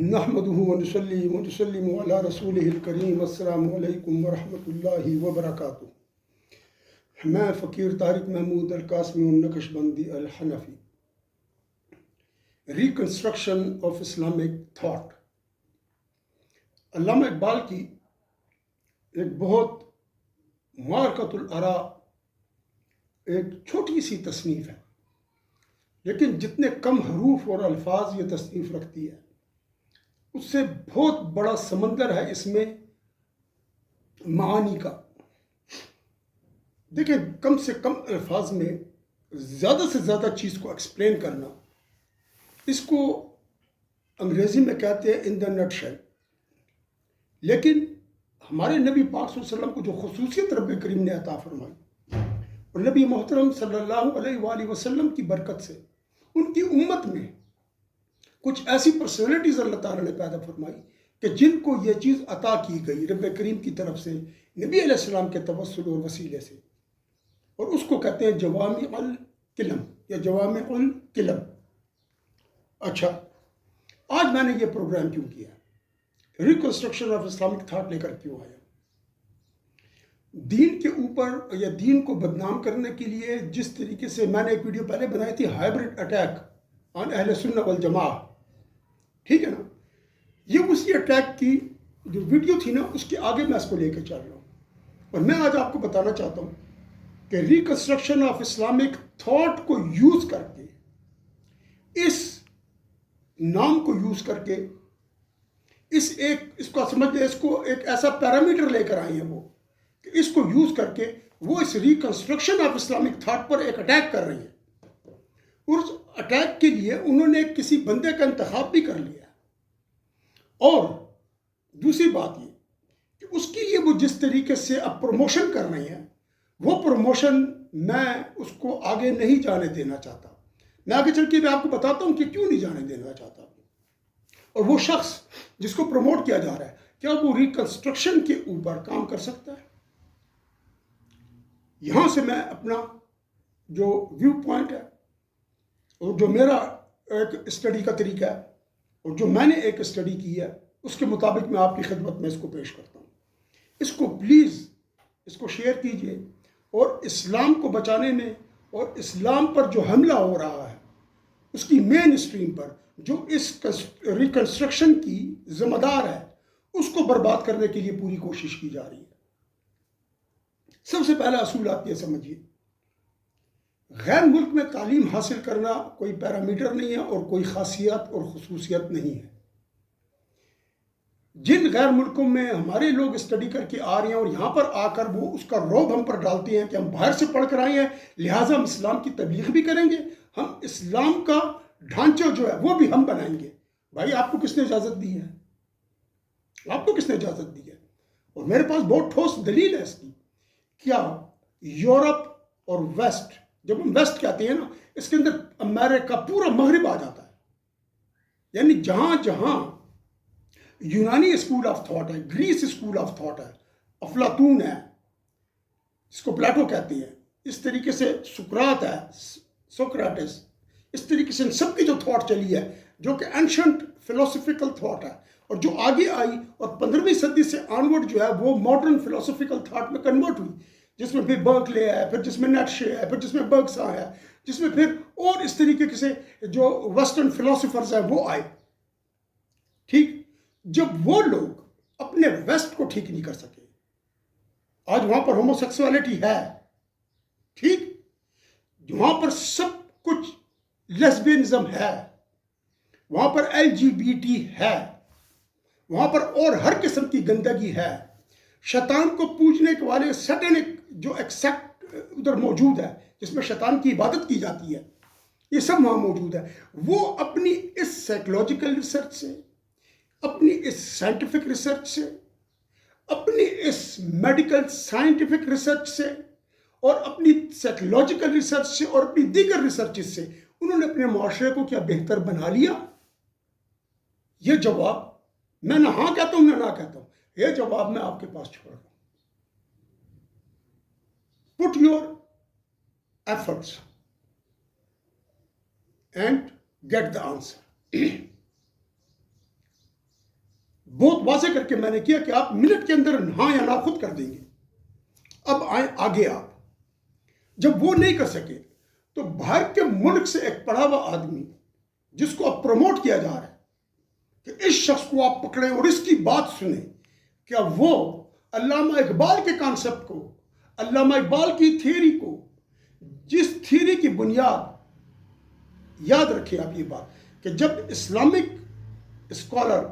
نحمده ونصلي ونسلم على رسوله الکریم السلام علیکم ورحمۃ اللہ وبرکاتہ۔ میں فقیر طارق محمود القاسمی النقش بندی الحنفی، ریکنسٹرکشن آف اسلامک تھاٹ۔ علامہ اقبال کی ایک بہت معرکۃ الآراء ایک چھوٹی سی تصنیف ہے، لیکن جتنے کم حروف اور الفاظ یہ تصنیف رکھتی ہے اس سے بہت بڑا سمندر ہے اس میں معانی کا۔ دیکھیں، کم سے کم الفاظ میں زیادہ سے زیادہ چیز کو ایکسپلین کرنا، اس کو انگریزی میں کہتے ہیں ان دا نٹ شیل۔ لیکن ہمارے نبی پاک صلی اللہ علیہ وسلم کو جو خصوصیت رب کریم نے عطا فرمائی، اور نبی محترم صلی اللہ علیہ وآلہ وسلم کی برکت سے ان کی امت میں کچھ ایسی پرسنالٹیز اللہ تعالیٰ نے پیدا فرمائی کہ جن کو یہ چیز عطا کی گئی رب کریم کی طرف سے نبی علیہ السلام کے توسل اور وسیلے سے، اور اس کو کہتے ہیں جوامع الکلم یا جوامع الکلم۔ اچھا، آج میں نے یہ پروگرام کیوں کیا؟ ریکنسٹرکشن آف اسلامک تھاٹ لے کر کیوں آیا؟ دین کے اوپر یا دین کو بدنام کرنے کے لیے جس طریقے سے میں نے ایک ویڈیو پہلے بنائی تھی، ہائبرڈ اٹیک آن اہل سنہ والجماعہ، ٹھیک ہے نا؟ یہ اسی اٹیک کی جو ویڈیو تھی نا، اس کے آگے میں اس کو لے کے چل رہا ہوں، اور میں آج آپ کو بتانا چاہتا ہوں کہ ریکنسٹرکشن آف اسلامک تھاٹ کو یوز کر کے، اس نام کو یوز کر کے، اس کو سمجھ لیں، اس کو ایک ایسا پیرامیٹر لے کر آئے ہیں وہ کہ اس کو یوز کر کے وہ اس ریکنسٹرکشن آف اسلامک تھاٹ پر ایک اٹیک کر رہی ہیں، اور اس اٹیک کے لیے انہوں نے کسی بندے کا انتخاب بھی کر لیا۔ اور دوسری بات یہ کہ اس کے لیے وہ جس طریقے سے اب پروموشن کر رہے ہیں، وہ پروموشن میں اس کو آگے نہیں جانے دینا چاہتا۔ میں آگے چل کے بھی آپ کو بتاتا ہوں کہ کیوں نہیں جانے دینا چاہتا۔ اور وہ شخص جس کو پروموٹ کیا جا رہا ہے، کیا وہ ریکنسٹرکشن کے اوپر کام کر سکتا ہے؟ یہاں سے میں اپنا جو ویو پوائنٹ ہے اور جو میرا ایک اسٹڈی کا طریقہ ہے اور جو میں نے ایک اسٹڈی کی ہے، اس کے مطابق میں آپ کی خدمت میں اس کو پیش کرتا ہوں۔ اس کو پلیز اس کو شیئر کیجئے، اور اسلام کو بچانے میں اور اسلام پر جو حملہ ہو رہا ہے اس کی مین اسٹریم پر، جو اس ریکنسٹرکشن کی ذمہ دار ہے، اس کو برباد کرنے کے لیے پوری کوشش کی جا رہی ہے۔ سب سے پہلا اصول آپ یہ سمجھیے، غیر ملک میں تعلیم حاصل کرنا کوئی پیرامیٹر نہیں ہے اور کوئی خاصیت اور خصوصیت نہیں ہے۔ جن غیر ملکوں میں ہمارے لوگ اسٹڈی کر کے آ رہے ہیں اور یہاں پر آ کر وہ اس کا رعب ہم پر ڈالتے ہیں کہ ہم باہر سے پڑھ کر آئے ہیں، لہٰذا ہم اسلام کی تبلیغ بھی کریں گے، ہم اسلام کا ڈھانچہ جو ہے وہ بھی ہم بنائیں گے۔ بھائی، آپ کو کس نے اجازت دی ہے؟ آپ کو کس نے اجازت دی ہے؟ اور میرے پاس بہت ٹھوس دلیل ہے اس کی۔ کیا یورپ اور ویسٹ، جب ہم ویسٹ کہتے ہیں نا، اس کے اندر امریکہ پورا مغرب آ جاتا ہے، یعنی جہاں جہاں یونانی اسکول آف تھاٹ ہے، گریس اسکول آف تھاٹ ہے، افلاطون ہے، اس کو پلیٹو کہتے ہیں، اس طریقے سے سقراط ہے، سوکریٹس، اس طریقے سے ان سب کی جو تھاٹ چلی ہے، جو کہ اینشنٹ فلسفیکل تھاٹ ہے، اور جو آگے آئی اور 15ویں صدی سے آنورڈ جو ہے وہ ماڈرن فلسفیکل تھاٹ میں کنورٹ ہوئی، جس میں پھر برکلے ہے، پھر جس میں نیٹشے ہے، پھر جس میں برگسا ہے، جس میں پھر اور اس طریقے سے جو ویسٹرن فلسفرز ہیں وہ آئے۔ ٹھیک، جب وہ لوگ اپنے ویسٹ کو ٹھیک نہیں کر سکے، آج وہاں پر ہومو سیکسولیٹی ہے، ٹھیک، وہاں پر سب کچھ لیسبینزم ہے، وہاں پر LGBT ہے، وہاں پر اور ہر قسم کی گندگی ہے، شیطان کو پوجنے کے والے سیٹینک جو ایک سیکٹ ادھر موجود ہے جس میں شیطان کی عبادت کی جاتی ہے، یہ سب وہاں موجود ہے۔ وہ اپنی اس سائیکولوجیکل ریسرچ سے، اپنی اس سائنٹیفک ریسرچ سے، اپنی اس میڈیکل سائنٹیفک ریسرچ سے، اور اپنی سائیکولوجیکل ریسرچ سے، اور اپنی دیگر ریسرچ سے انہوں نے اپنے معاشرے کو کیا بہتر بنا لیا؟ یہ جواب میں نہ ہاں کہتا ہوں نہ کہتا ہوں، یہ جواب میں آپ کے پاس چھوڑ رہا ہوں۔ Put your efforts and get the answer. بہت واضح کر کے میں نے کیا کہ آپ منٹ کے اندر ہاں یا نہ خود کر دیں گے. اب آئیں آگے. آپ جب وہ نہیں کر سکے تو باہر کے ملک سے ایک پڑھا ہوا آدمی جس کو اب پروموٹ کیا جا رہا ہے کہ اس شخص کو آپ پکڑیں اور اس کی بات سنیں، کیا وہ علامہ اقبال کے کانسیپٹ کو، علامہ اقبال کی تھیوری کو، جس تھیوری کی بنیاد، یاد رکھیں آپ یہ بات کہ جب اسلامک اسکالر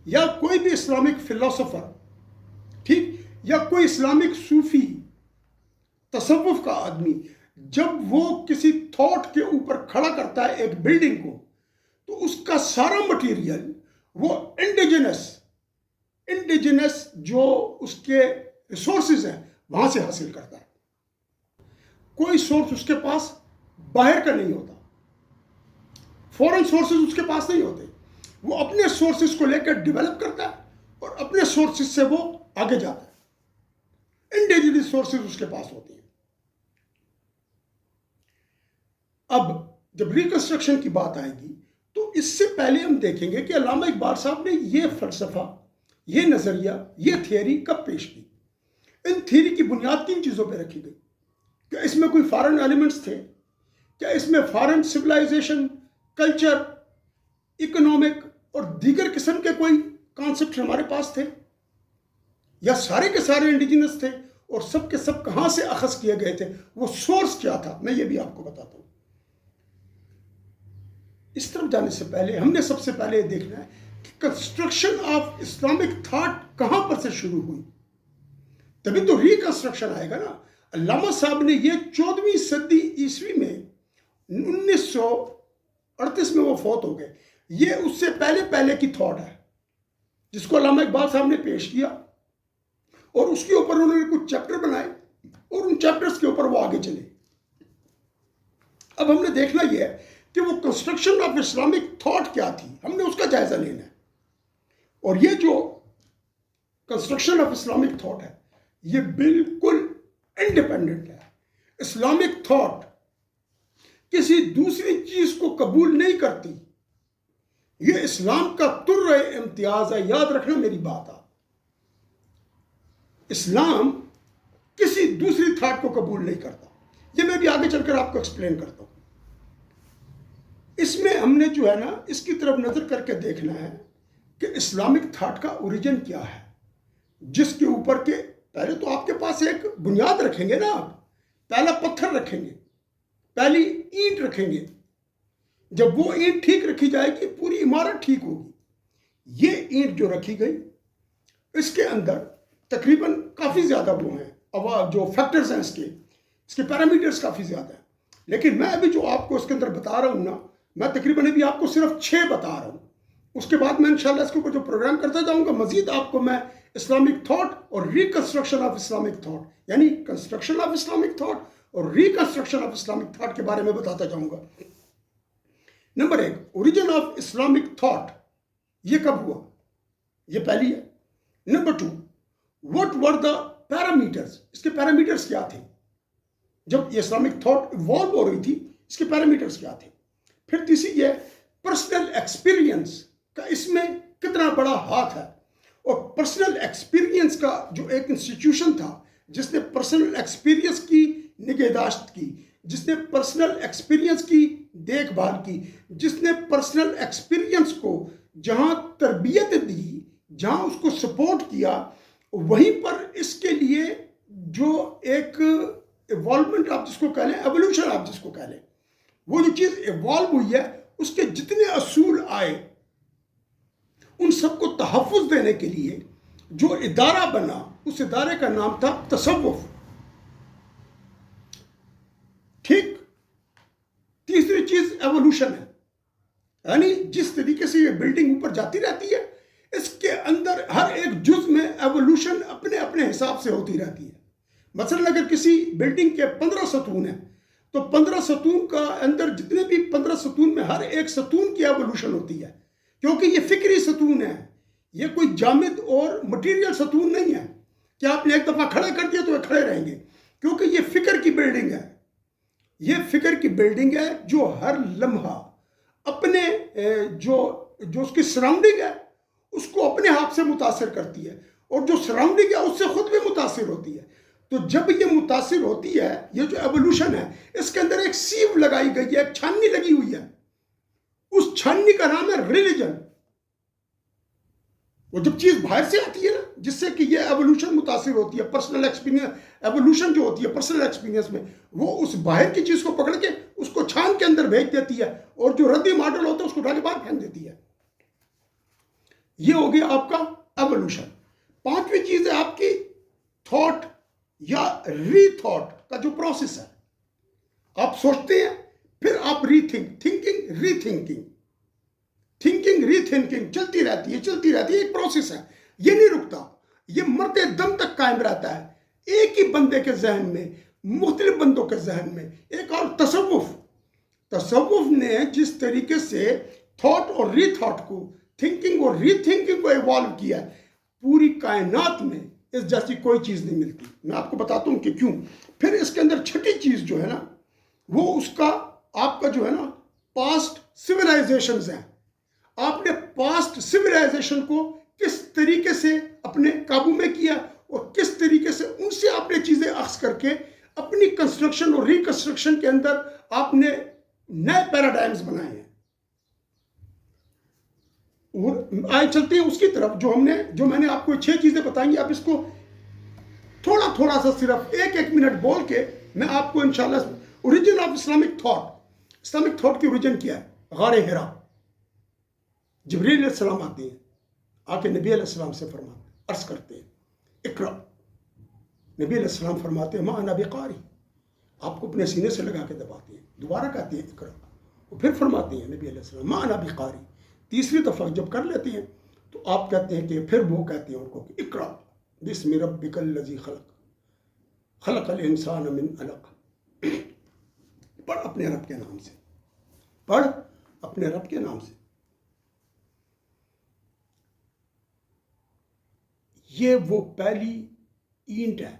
یا کوئی بھی اسلامک فلسفر، ٹھیک، یا کوئی اسلامک صوفی تصوف کا آدمی جب وہ کسی تھاٹ کے اوپر کھڑا کرتا ہے ایک بلڈنگ کو، تو اس کا سارا مٹیریل وہ انڈیجنس جو اس کے ریسورسز ہیں وہاں سے حاصل کرتا ہے. کوئی سورس اس کے پاس باہر کا نہیں ہوتا، فورن سورسز اس کے پاس نہیں ہوتے. وہ اپنے سورسز کو لے کر ڈیولپ کرتا ہے اور اپنے سورسز سے وہ آگے جاتا ہے. انڈیجنس سورسز اس کے پاس ہوتے ہیں. اب جب ریکنسٹرکشن کی بات آئے گی تو اس سے پہلے ہم دیکھیں گے کہ علامہ اقبال صاحب نے یہ فلسفہ، یہ نظریہ، یہ تھیوری کب پیش کی. ان تھیوری کی بنیاد کن چیزوں پہ رکھی گئی؟ کیا اس میں کوئی فارن ایلیمنٹس تھے؟ کیا اس میں فارن سویلائزیشن، کلچر، اکنامک اور دیگر قسم کے کوئی کانسیپٹ ہمارے پاس تھے؟ یا سارے کے سارے انڈیجنس تھے اور سب کے سب کہاں سے اخذ کیے گئے تھے؟ وہ سورس کیا تھا؟ میں یہ بھی آپ کو بتاتا ہوں. اس طرف جانے سے پہلے ہم نے سب سے پہلے یہ دیکھنا ہے کہ کنسٹرکشن آف اسلامک تھاٹ کہاں پر سے شروع ہوئی. تبھی تو ریکنسٹرکشن آئے گا نا. علامہ صاحب نے یہ 14ویں صدی عیسوی میں 1938 میں وہ فوت ہو گئے. یہ اس سے پہلے کی تھاٹ ہے جس کو علامہ اقبال صاحب نے پیش کیا اور اس کے اوپر انہوں نے کچھ چیپٹر بنائے اور ان چیپٹرز کے اوپر وہ آگے چلے. اب ہم نے دیکھنا یہ ہے کہ وہ کنسٹرکشن آف اسلامک تھاٹ کیا تھی. ہم نے اس کا جائزہ لینا ہے. اور یہ جو کنسٹرکشن آف اسلامک تھاٹ ہے یہ بالکل انڈیپینڈنٹ ہے. اسلامک تھاٹ کسی دوسری چیز کو قبول نہیں کرتی. یہ اسلام کا تر امتیاز ہے. یاد رکھنا میری بات. آپ اسلام کسی دوسری تھاٹ کو قبول نہیں کرتا. یہ میں بھی آگے چل کر آپ کو ایکسپلین کرتا ہوں. اس میں ہم نے جو ہے نا اس کی طرف نظر کر کے دیکھنا ہے کہ اسلامک تھاٹ کا اوریجن کیا ہے، جس کے اوپر کے پہلے تو آپ کے پاس ایک بنیاد رکھیں گے نا. آپ پہلا پتھر رکھیں گے، پہلی اینٹ رکھیں گے. جب وہ اینٹ ٹھیک رکھی جائے گی پوری عمارت ٹھیک ہوگی. یہ اینٹ جو رکھی گئی اس کے اندر تقریباً کافی زیادہ وہ ہیں جو فیکٹرز ہیں، اس کے پیرامیٹرز کافی زیادہ ہیں. لیکن میں ابھی جو آپ کو اس کے اندر بتا رہا ہوں نا، میں تقریباً ابھی آپ کو صرف 6 بتا رہا ہوں. اس کے بعد میں انشاءاللہ اس کے اوپر جو پروگرام کرتا جاؤں گا مزید آپ کو میں اسلامک تھاٹ اور ریکنسٹرکشن آف اسلامک تھاٹ، یعنی کنسٹرکشن آف اسلامک تھاٹ اور ریکنسٹرکشن آف اسلامک تھاٹ کے بارے میں بتاتا جاؤں گا. Number 1، origin of Islamic thought یہ کب ہوا؟ یہ پہلی ہے. Number 2، what were the parameters؟ اس کے پیرامیٹرز کیا تھے؟ جب یہ اسلامک تھاٹ ایوالو ہو رہی تھی اس کے پیرامیٹرز کیا تھے؟ پھر تیسری یہ پرسنل ایکسپیرینس کا اس میں کتنا بڑا ہاتھ ہے. اور پرسنل ایکسپیرینس کا جو ایک انسٹیٹیوشن تھا جس نے پرسنل ایکسپیرینس کی نگہداشت کی، جس نے پرسنل ایکسپیرینس کی دیکھ بھال کی، جس نے پرسنل ایکسپیرینس کو جہاں تربیت دی، جہاں اس کو سپورٹ کیا، وہیں پر اس کے لیے جو ایک ایوالومنٹ آپ جس کو کہہ لیں، ایولیوشن آپ جس کو کہہ لیں، وہ جو چیز ایوالو ہوئی ہے اس کے جتنے اصول آئے ان سب کو تحفظ دینے کے لیے جو ادارہ بنا اس ادارے کا نام تھا تصوف. ٹھیک. تیسری چیز ایولیوشن ہے، یعنی جس طریقے سے یہ بلڈنگ اوپر جاتی رہتی ہے اس کے اندر ہر ایک جز میں ایولیوشن اپنے اپنے حساب سے ہوتی رہتی ہے. مثلا اگر کسی بلڈنگ کے 15 ستون ہیں تو 15 ستون کا اندر جتنے بھی 15 ستون میں ہر ایک ستون کی ایولیوشن ہوتی ہے، کیونکہ یہ فکری ستون ہے. یہ کوئی جامد اور مٹیریل ستون نہیں ہے کہ آپ نے ایک دفعہ کھڑے کر دیا تو یہ کھڑے رہیں گے، کیونکہ یہ فکر کی بلڈنگ ہے. یہ فکر کی بلڈنگ ہے جو ہر لمحہ اپنے جو اس کی سراؤنڈنگ ہے اس کو اپنے ہاتھ آپ سے متاثر کرتی ہے اور جو سراؤنڈنگ ہے اس سے خود بھی متاثر ہوتی ہے. تو جب یہ متاثر ہوتی ہے، یہ جو ایوولوشن ہے اس کے اندر ایک سیو لگائی گئی ہے، ایک چھاننی لگی ہوئی ہے. اس چھاننی کا نام ہے ریلیجن. وہ جب چیز باہر سے آتی ہے نا، جس سے کہ یہ ایوولوشن متاثر ہوتی ہے، پرسنل ایکسپیرینس، ایوولوشن جو ہوتی ہے پرسنل ایکسپیرینس میں، وہ اس باہر کی چیز کو پکڑ کے اس کو چھان کے اندر بھیج دیتی ہے اور جو ردی ماڈل ہوتا ہے اس کو اٹھا کے باہر پھینک دیتی ہے. یہ ہو گیا آپ کا ایوولوشن. پانچویں چیز ہے آپ کی تھاٹ یا ری تھاٹ کا جو پروسیس ہے. آپ سوچتے ہیں، پھر آپ تھنکنگ ری تھنکنگ، تھنکنگ ری تھنکنگ چلتی رہتی ہے، ایک پروسیس ہے. یہ نہیں رکتا، یہ مرتے دم تک قائم رہتا ہے. ایک ہی بندے کے ذہن میں، مختلف بندوں کے ذہن میں. ایک اور تصوف نے جس طریقے سے تھاٹ اور ری تھاٹ کو، تھنکنگ اور ری تھنکنگ کو ایوالو کیا ہے، پوری کائنات میں اس جیسی کوئی چیز نہیں ملتی. میں آپ کو بتاتا ہوں کہ کیوں. پھر اس کے اندر چھٹی چیز جو ہے نا، وہ اس کا آپ کا جو ہے نا پاسٹ سویلائزیشنز ہیں. آپ نے پاسٹ سویلائزیشن کو کس طریقے سے اپنے قابو میں کیا اور کس طریقے سے ان سے آپ نے چیزیں اخذ کر کے اپنی کنسٹرکشن اور ریکنسٹرکشن کے اندر آپ نے نئے پیراڈائمز بنائے ہیں. اور آئے چلتے ہیں اس کی طرف جو میں نے آپ کو 6 چیزیں بتائیں گی. آپ اس کو تھوڑا سا صرف ایک منٹ بول کے میں آپ کو انشاءاللہ اوریجن آف اسلامک تھاٹ کی اوریجن کیا ہے. غار ہرا، جبریل علیہ السلام آتے ہیں، آ کے نبی علیہ السلام سے فرماتے، عرض کرتے ہیں اقرا. نبی علیہ السلام فرماتے ہیں ما انا بقاری. آپ کو اپنے سینے سے لگا کے دباتے ہیں، دوبارہ کہتے ہیں اقرا. وہ پھر فرماتے ہیں نبی علیہ السلام ما انا بقاری. تیسری دفعہ جب کر لیتے ہیں تو آپ کہتے ہیں کہ پھر وہ کہتے ہیں ان کو کہ اقرا بسم ربک الذی خلق الانسان من علق. پڑھ اپنے رب کے نام سے، پڑھ اپنے رب کے نام سے. یہ وہ پہلی اینٹ ہے،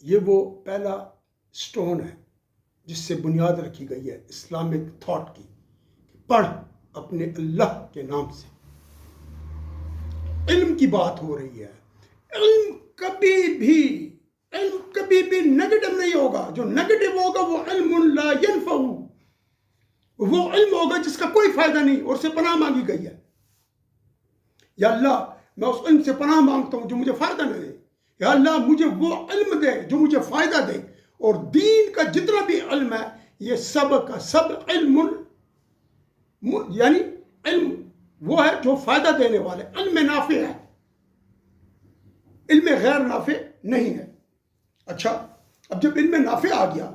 یہ وہ پہلا سٹون ہے جس سے بنیاد رکھی گئی ہے اسلامک تھاٹ کی. پڑھ اپنے اللہ کے نام سے. علم کی بات ہو رہی ہے. علم کبھی بھی نیگیٹو نہیں ہوگا. جو نیگیٹو ہوگا وہ علم لا ينفع، وہ علم ہوگا جس کا کوئی فائدہ نہیں اور سے پناہ مانگی گئی ہے. یا اللہ میں اس علم سے پناہ مانگتا ہوں جو مجھے فائدہ نہ دے. یا اللہ مجھے وہ علم دے جو مجھے فائدہ دے. اور دین کا جتنا بھی علم ہے یہ سب کا سب علم، یعنی علم وہ ہے جو فائدہ دینے والے. علم نافع ہے، علم غیر نافع نہیں ہے. اچھا، اب جب علم نافع آ گیا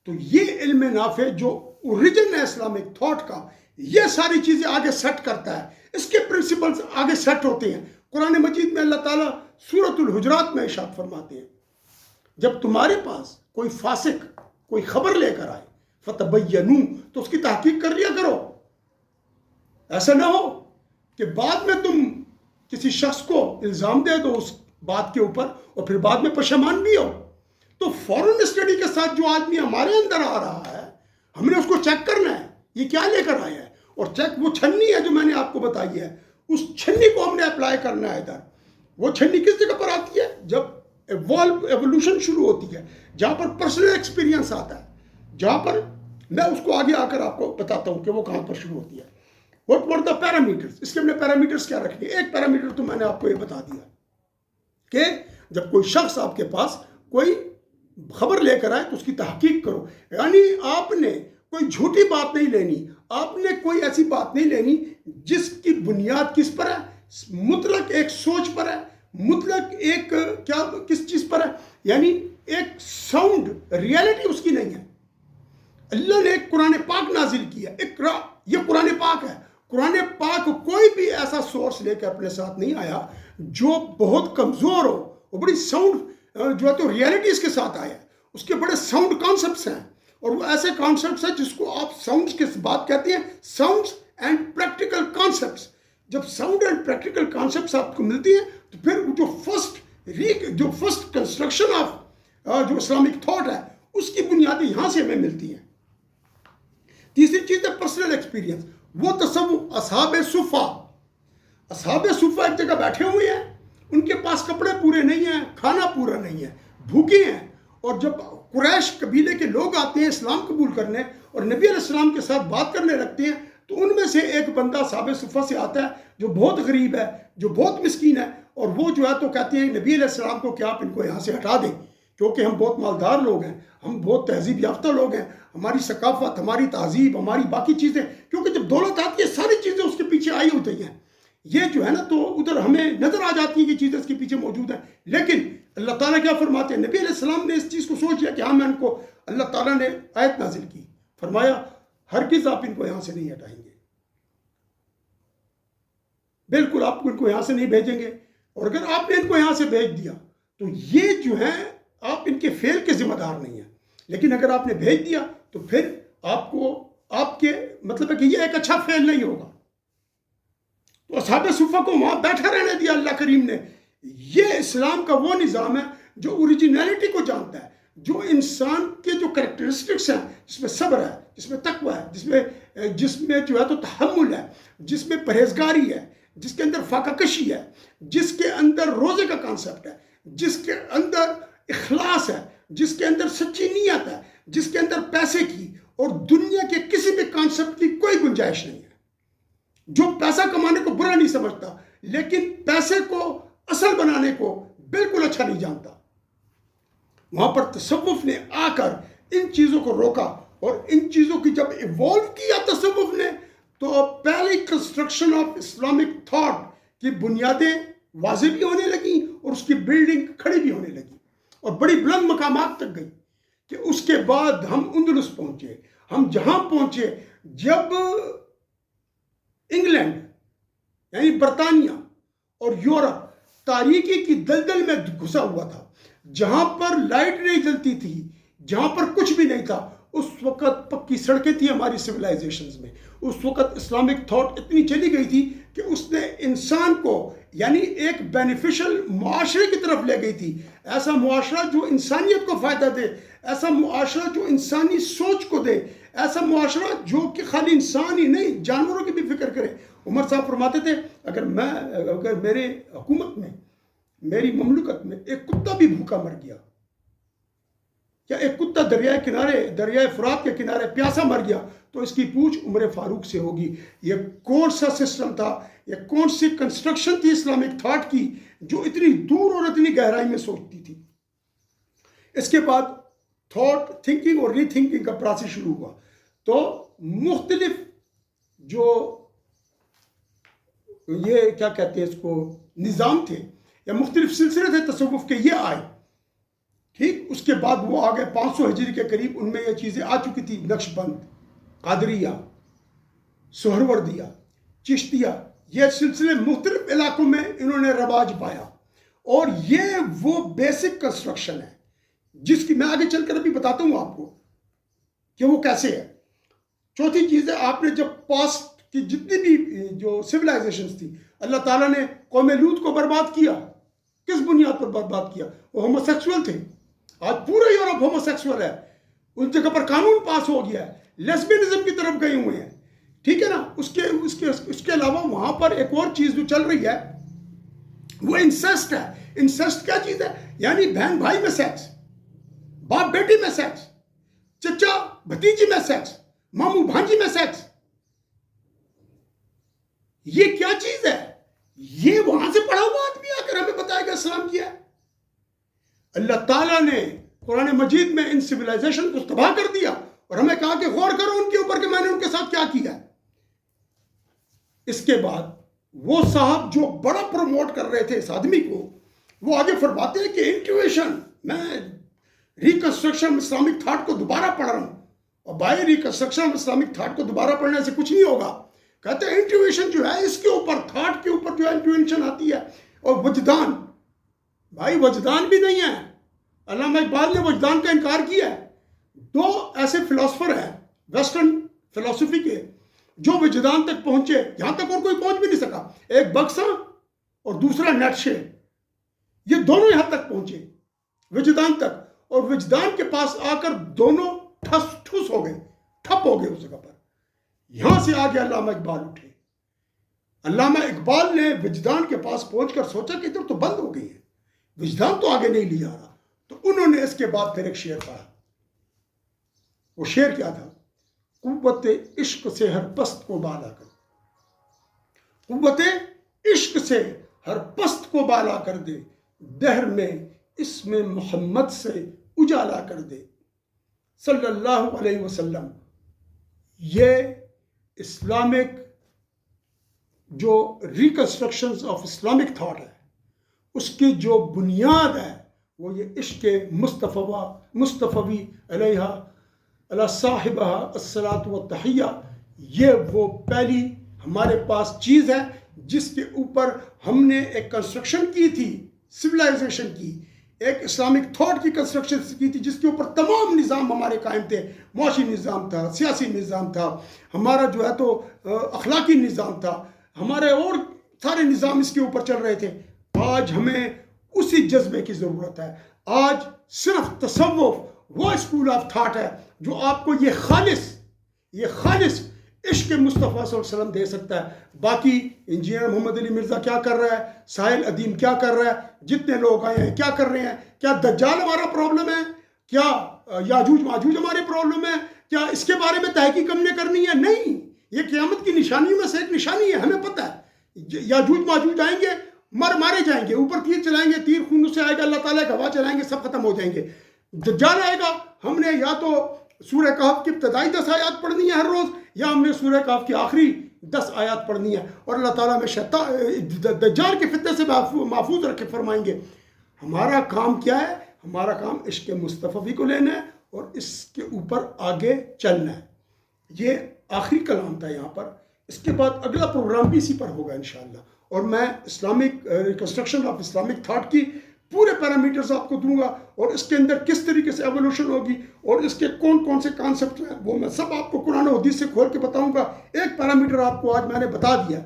تو یہ علم نافع جو اوریجن ہے اسلامک تھاٹ کا، یہ ساری چیزیں آگے سیٹ کرتا ہے. اس کے پرنسپلز آگے سیٹ ہوتے ہیں. قرآن مجید میں اللہ تعالیٰ سورۃ الحجرات میں ارشاد فرماتے ہیں جب تمہارے پاس کوئی فاسق کوئی خبر لے کر آئے فتبینوا، تو اس کی تحقیق کر لیا کرو. ایسا نہ ہو کہ بعد میں تم کسی شخص کو الزام دے دو اس بات کے اوپر اور پھر بعد میں پشیمان بھی ہو. تو فوراً اسٹڈی کے ساتھ جو آدمی ہمارے اندر آ رہا ہے ہم نے اس کو چیک کرنا ہے یہ کیا لے کر آیا ہے. اور چیک وہ چھنی ہے جو میں نے آپ کو بتائی ہے، اس چھنی کو ہم نے اپلائی کرنا ہے ادھر. وہ چھنی کس جگہ پر آتی ہے؟ جب ایوولوشن شروع ہوتی ہے، جہاں پر پرسنل ایکسپیرینس آتا ہے، جہاں پر میں اس کو آگے آ کر آپ کو بتاتا ہوں کہ وہ کہاں پر شروع ہوتی ہے. What were the parameters؟ اس کے اپنے پیرامیٹرز کیا رکھیں. ایک پیرامیٹر تو میں نے آپ کو یہ بتا دیا کہ جب کوئی شخص آپ کے پاس کوئی خبر لے کر آئے تو اس کی تحقیق کرو. یعنی آپ نے کوئی جھوٹی بات نہیں لینی، آپ نے کوئی ایسی بات نہیں لینی جس کی بنیاد کس پر ہے؟ مطلق ایک سوچ پر ہے، مطلق ایک کس چیز پر ہے؟ یعنی ایک ساؤنڈ ریالٹی اس کی نہیں ہے. اللہ نے ایک قرآن پاک نازل کیا، اقرا، یہ قرآن پاک ہے. قرآن پاک کوئی بھی ایسا سورس لے کے اپنے ساتھ نہیں آیا جو بہت کمزور ہو. وہ بڑی ساؤنڈ جو ہے تو ریالٹی اس کے ساتھ آیا ہے. اس کے بڑے ساؤنڈ کانسیپٹس ہیں اور وہ ایسے کانسیپٹس ہیں جس کو آپ ساؤنڈس کے بات کہتے ہیں، ساؤنڈس اینڈ پریکٹیکل کانسیپٹس. جب ساؤنڈ اینڈ پریکٹیکل کانسیپٹس آپ کو ملتی ہیں تو پھر جو فرسٹ کنسٹرکشن آف جو اسلامک تھاٹ ہے اس کی بنیادیں یہاں سے ہمیں ملتی ہیں. تیسری چیز ہے پرسنل ایکسپیرینس. وہ تصوف اصحاب صفا، اصحاب صفہ ایک جگہ بیٹھے ہوئے ہیں، ان کے پاس کپڑے پورے نہیں ہیں، کھانا پورا نہیں ہے، بھوکے ہیں، اور جب قریش قبیلے کے لوگ آتے ہیں اسلام قبول کرنے اور نبی علیہ السلام کے ساتھ بات کرنے لگتے ہیں، تو ان میں سے ایک بندہ اصحاب صفہ سے آتا ہے جو بہت غریب ہے، جو بہت مسکین ہے، اور وہ جو ہے تو کہتے ہیں نبی علیہ السلام کو کہ آپ ان کو یہاں سے ہٹا دیں، کیونکہ ہم بہت مالدار لوگ ہیں، ہم بہت تہذیب یافتہ لوگ ہیں، ہماری ثقافت، ہماری تہذیب، ہماری باقی چیزیں، کیونکہ جب دولت آتی ہے ساری چیزیں اس کے پیچھے آئی ہوتی ہیں، یہ جو ہے نا تو ادھر ہمیں نظر آ جاتی ہیں کہ چیزیں اس کے پیچھے موجود ہیں، لیکن اللہ تعالیٰ کیا فرماتے ہیں؟ نبی علیہ السلام نے اس چیز کو سوچ لیا کہ ہاں میں ان کو، اللہ تعالیٰ نے آیت نازل کی، فرمایا ہرگز آپ ان کو یہاں سے نہیں ہٹائیں گے، بالکل آپ ان کو یہاں سے نہیں بھیجیں گے، اور اگر آپ نے ان کو یہاں سے بھیج دیا تو یہ جو ہے آپ ان کے فیل کے ذمہ دار نہیں ہیں، لیکن اگر آپ نے بھیج دیا تو پھر آپ کو، آپ کے مطلب ہے کہ یہ ایک اچھا فیل نہیں ہوگا۔ تو اصحاب صفہ کو وہاں بیٹھا رہنے دیا اللہ کریم نے۔ یہ اسلام کا وہ نظام ہے جو اوریجنیلٹی کو جانتا ہے، جو انسان کے جو کریکٹرسٹکس ہیں، جس میں صبر ہے، جس میں تقوی ہے، جس میں جو ہے تو تحمل ہے، جس میں پرہیزگاری ہے، جس کے اندر فاقہ کشی ہے، جس کے اندر روزے کا کانسیپٹ ہے، جس کے اندر اخلاص ہے، جس کے اندر سچی نیت ہے، جس کے اندر پیسے کی اور دنیا کے کسی بھی کانسیپٹ کی کوئی گنجائش نہیں ہے، جو پیسہ کمانے کو برا نہیں سمجھتا لیکن پیسے کو اصل بنانے کو بالکل اچھا نہیں جانتا۔ وہاں پر تصوف نے آ کر ان چیزوں کو روکا، اور ان چیزوں کی جب ایوالو کیا تصوف نے، تو پہلی کنسٹرکشن آف اسلامک تھاٹ کی بنیادیں واضح بھی ہونے لگیں اور اس کی بلڈنگ کھڑی بھی ہونے لگی اور بڑی بلند مقامات تک گئی، کہ اس کے بعد ہم اندلس پہنچے، ہم جہاں پہنچے جب انگلینڈ یعنی برطانیہ اور یورپ تاریکی کی دلدل میں گھسا ہوا تھا، جہاں پر لائٹ نہیں جلتی تھی، جہاں پر کچھ بھی نہیں تھا، اس وقت پکی سڑکیں تھیں ہماری سویلائزیشنز میں، اس وقت اسلامک تھاٹ اتنی چلی گئی تھی کہ اس نے انسان کو یعنی ایک بینیفیشل معاشرے کی طرف لے گئی تھی، ایسا معاشرہ جو انسانیت کو فائدہ دے، ایسا معاشرہ جو انسانی سوچ کو دے، ایسا معاشرہ جو کہ خالی انسان ہی نہیں جانوروں کی بھی فکر کرے۔ عمر صاحب فرماتے تھے اگر میرے حکومت میں، میری مملکت میں ایک کتا بھی بھوکا مر گیا، یا ایک کتا دریائے فرات کے کنارے پیاسا مر گیا، تو اس کی پوچھ عمر فاروق سے ہوگی۔ یہ کون سا سسٹم تھا، یہ کون سی کنسٹرکشن تھی اسلامک تھاٹ کی جو اتنی دور اور اتنی گہرائی میں سوچتی تھی۔ اس کے بعد تھاٹ تھنکنگ اور ری تھنکنگ کا پروسیس شروع ہوا، تو مختلف جو یہ کیا کہتے ہیں اس کو نظام تھے یا مختلف سلسلے تھے تصوف کے، یہ آئے، ٹھیک، اس کے بعد وہ آگئے 500 ہجری کے قریب، ان میں یہ چیزیں آ چکی تھی، نقش بند، قادریہ، سہروردیہ، چشتیہ، یہ سلسلے مختلف علاقوں میں انہوں نے رواج پایا، اور یہ وہ بیسک کنسٹرکشن ہے جس کی میں آگے چل کر ابھی بتاتا ہوں آپ کو کہ وہ کیسے ہے۔ چوتھی چیز ہے، آپ نے جب پاسٹ کی جتنی بھی جو سویلائزیشنز تھی، اللہ تعالیٰ نے قوم لوط کو برباد کیا، کس بنیاد پر برباد کیا؟ وہ ہومو سیکسول تھے، آج پورا یورپ ہومو سیکسول ہے، اس جگہ پر قانون پاس ہو گیا ہے، لیسبینزم کی طرف گئے ہوئے ہیں، ٹھیک ہے نا۔ اس کے علاوہ وہاں پر ایک اور چیز جو چل رہی ہے وہ انسیسٹ ہے۔ انسیسٹ کیا چیز ہے؟ یعنی بہن بھائی میں سیکس، باپ بیٹی میں سیکس، چچا بھتیجی میں سیکس، ماموں بھانجی میں سیکس۔ یہ کیا چیز ہے؟ یہ وہاں سے پڑھا ہوا آدمی آ کر ہمیں بتائے گا اسلام کیا ہے۔ اللہ تعالیٰ نے قرآن مجید میں ان سویلائزیشن کو تباہ کر دیا اور ہمیں کہا کہ غور کرو ان کے اوپر کہ میں نے ان کے ساتھ کیا کیا ہے۔ اس کے بعد وہ صاحب جو بڑا پروموٹ کر رہے تھے اس آدمی کو، وہ آگے فرماتے ہیں کہ انٹیویشن، میں ریکنسٹرکشن اسلامک تھاٹ کو دوبارہ پڑھ رہا ہوں، اور بائی ریکنسٹرکشن اسلامک تھاٹ کو دوبارہ پڑھنے سے کچھ نہیں ہوگا۔ کہتے ہیں انٹیویشن جو ہے اس کے اوپر، تھاٹ کے اوپر جو ہے انٹیویشن آتی ہے، اور وجدان، بھائی وجدان بھی نہیں ہے۔ علامہ اقبال نے وجدان کا انکار کیا ہے۔ دو ایسے فلاسفر ہیں ویسٹرن فلسفی کے جو وجدان تک پہنچے، یہاں تک اور کوئی پہنچ بھی نہیں سکا، ایک بکسا اور دوسرا نیٹشے، یہ دونوں یہاں تک پہنچے وجدان تک، اور وجدان کے پاس آ کر دونوں ٹھس ہو گئے، ٹھپ ہو گئے اس جگہ پر۔ یہاں سے آگے علامہ اقبال اٹھے، علامہ اقبال نے وجدان کے پاس پہنچ کر سوچا کہ ادھر تو بند ہو گئی ہے، وجدان تو آگے نہیں لیا رہا، تو انہوں نے اس کے بعد پھر ایک شعر پڑھا۔ وہ شعر کیا تھا؟ قوت عشق سے ہر پست کو بالا کر، قوت عشق سے ہر پست کو بالا کر دے، دہر میں اسم محمد سے اجالا کر دے، صلی اللہ علیہ وسلم۔ یہ اسلامک جو ریکنسٹرکشنز آف اسلامک تھاٹ ہے، اس کی جو بنیاد ہے وہ یہ عشق مصطفی علیہ علی صاحبہ الصلاۃ والتحیہ، یہ وہ پہلی ہمارے پاس چیز ہے جس کے اوپر ہم نے ایک کنسٹرکشن کی تھی، سویلائزیشن کی، ایک اسلامک تھاٹ کی کنسٹرکشن کی تھی، جس کے اوپر تمام نظام ہمارے قائم تھے، معاشی نظام تھا، سیاسی نظام تھا، ہمارا جو ہے تو اخلاقی نظام تھا، ہمارے اور سارے نظام اس کے اوپر چل رہے تھے۔ آج ہمیں اسی جذبے کی ضرورت ہے۔ آج صرف تصوف وہ اسکول آف تھاٹ ہے جو آپ کو یہ خالص عشق مصطفیٰ صلی اللہ علیہ وسلم دے سکتا ہے۔ باقی انجینئر محمد علی مرزا کیا کر رہا ہے، ساحل ادیم کیا کر رہا ہے، جتنے لوگ آئے ہیں کیا کر رہے ہیں، کیا دجال ہمارا پرابلم ہے، کیا یاجوج ماجوج ہمارے پرابلم ہے، کیا اس کے بارے میں تحقیق ہم نے کرنی ہے؟ نہیں، یہ قیامت کی نشانیوں میں سے ایک نشانی ہے، ہمیں پتہ ہے یاجوج ماجوج آئیں گے، مارے جائیں گے، اوپر تیر چلائیں گے، تیر خون سے آئے گا، اللہ تعالیٰ کا ہوا چلائیں گے، سب ختم ہو جائیں گے۔ دجال آئے گا، ہم نے یا تو سورہ کہف کی ابتدائی 10 آیات پڑھنی ہے ہر روز، یا ہم نے سورہ کہف کی آخری 10 آیات پڑھنی ہے، اور اللہ تعالیٰ میں دجال کے فتنے سے محفوظ رکھے فرمائیں گے۔ ہمارا کام کیا ہے؟ ہمارا کام عشق مصطفی کو لینا ہے اور اس کے اوپر آگے چلنا ہے۔ یہ آخری کلام تھا یہاں پر، اس کے بعد اگلا پروگرام بھی اسی پر ہوگا انشاءاللہ، اور میں Islamic reconstruction of Islamic thought کی پورے پیرامیٹرز آپ کو دوں گا، اور اس کے اندر کس طریقے سے ایولیوشن ہوگی اور اس کے کون کون سے کانسیپٹ ہیں وہ میں سب آپ کو قرآن و حدیث سے کھول کے بتاؤں گا۔ ایک پیرامیٹر آپ کو آج میں نے بتا دیا۔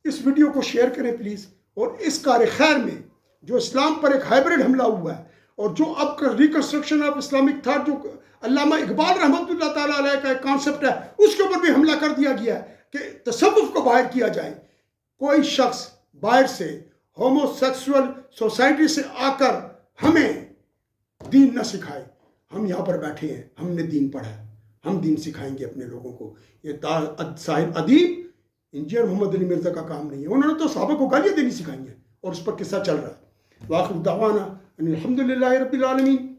اس ویڈیو کو شیئر کریں پلیز، اور اس کار خیر میں جو اسلام پر ایک ہائبرڈ حملہ ہوا ہے، اور جو اب کا ریکنسٹرکشن آف اسلامک تھاٹ جو علامہ اقبال رحمۃ اللہ تعالیٰ علیہ کا ایک کانسیپٹ ہے، اس کے اوپر بھی حملہ کر دیا گیا ہے کہ تصوف کو باہر کیا جائے۔ کوئی شخص باہر سے ہومو سیکسول سوسائٹی سے آ کر ہمیں دین نہ سکھائے۔ ہم یہاں پر بیٹھے ہیں، ہم نے دین پڑھا ہے، ہم دین سکھائیں گے اپنے لوگوں کو۔ یہ صاحب ادیب انجینئر محمد علی مرزا کا کام نہیں ہے، انہوں نے تو صحابہ کو گالیاں دینی سکھائی ہیں، اور اس پر قصہ چل رہا ہے۔ وآخر دعوانا ان الحمدللہ رب العالمین،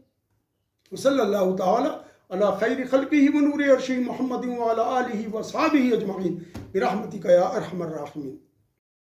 وصلی اللہ تعالی علی خیر خلقہ ونور عرشہ محمد وعلی آلہ وصحبہ اجمعین برحمتک یا ارحم الراحمین۔